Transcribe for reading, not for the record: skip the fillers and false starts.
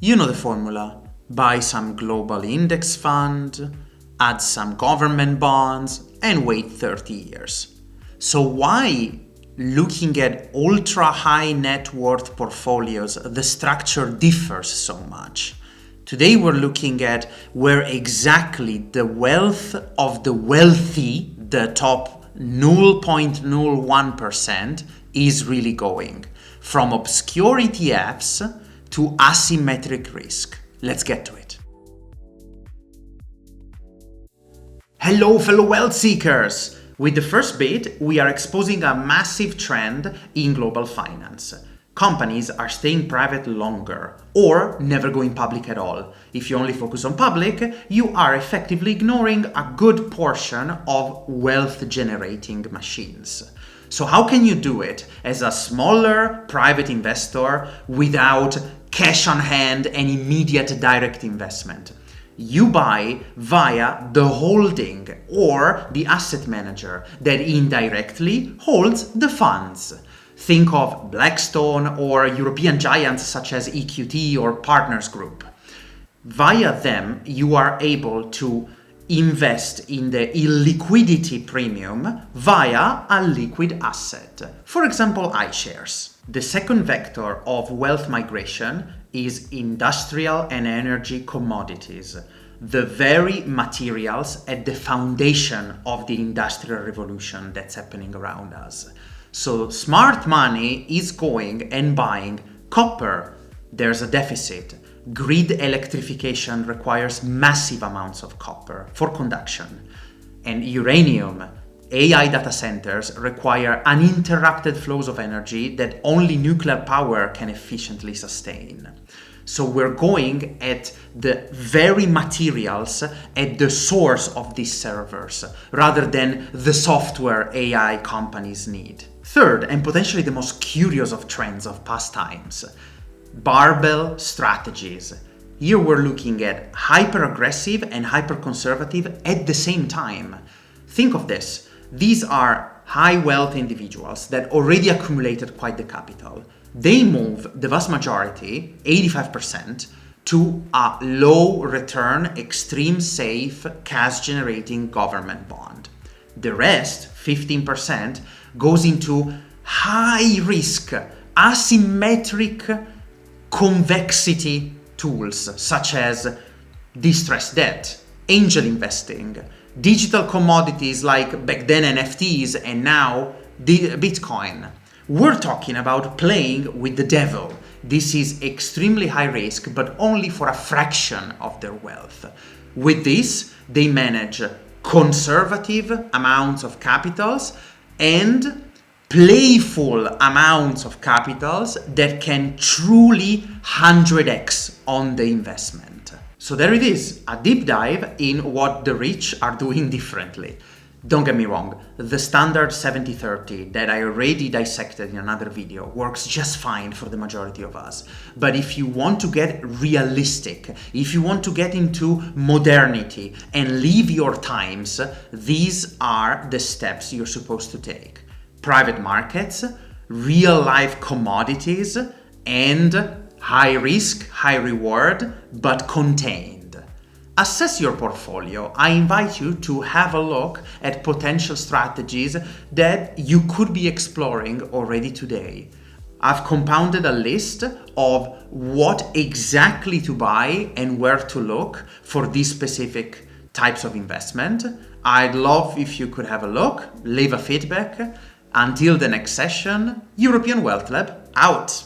You know the formula. Buy some global index fund, add some government bonds, and wait 30 years. So why, looking at ultra-high net worth portfolios, the structure differs so much? Today we're looking at where exactly the wealth of the wealthy, the top 0.01%, is really going. From obscure ETFs to asymmetric risk. Let's get to it. Hello, fellow wealth seekers! With the first bit, we are exposing a massive trend in global finance. Companies are staying private longer or never going public at all. If you only focus on public, you are effectively ignoring a good portion of wealth-generating machines. So how can you do it as a smaller private investor without cash on hand and immediate direct investment? You buy via the holding or the asset manager that indirectly holds the funds. Think of Blackstone or European giants such as EQT or Partners Group. Via them, you are able to invest in the illiquidity premium via a liquid asset, for example, iShares. The second vector of wealth migration is industrial and energy commodities, the very materials at the foundation of the industrial revolution that's happening around us. So smart money is going and buying copper. There's a deficit. Grid electrification requires massive amounts of copper for conduction. And uranium, AI data centers require uninterrupted flows of energy that only nuclear power can efficiently sustain. So we're going at the very materials at the source of these servers, rather than the software AI companies need. Third, and potentially the most curious of trends of past times, barbell strategies. Here we're looking at hyper-aggressive and hyper-conservative at the same time. Think of this. These are high-wealth individuals that already accumulated quite the capital. They move the vast majority, 85%, to a low-return, extreme-safe, cash-generating government bond. The rest, 15%, goes into high-risk, asymmetric convexity tools such as distressed debt, angel investing, digital commodities like back then NFTs and now Bitcoin. We're talking about playing with the devil. This is extremely high risk, but only for a fraction of their wealth. With this, they manage conservative amounts of capitals and playful amounts of capitals that can truly 100x on the investment. So there it is, a deep dive in what the rich are doing differently. Don't get me wrong, the standard 70-30 that I already dissected in another video works just fine for the majority of us. But if you want to get realistic, if you want to get into modernity and leave your times, these are the steps you're supposed to take. Private markets, real-life commodities, and high risk, high reward, but contained. Assess your portfolio. I invite you to have a look at potential strategies that you could be exploring already today. I've compounded a list of what exactly to buy and where to look for these specific types of investment. I'd love if you could have a look, leave a feedback. Until the next session, European Wealth Lab out!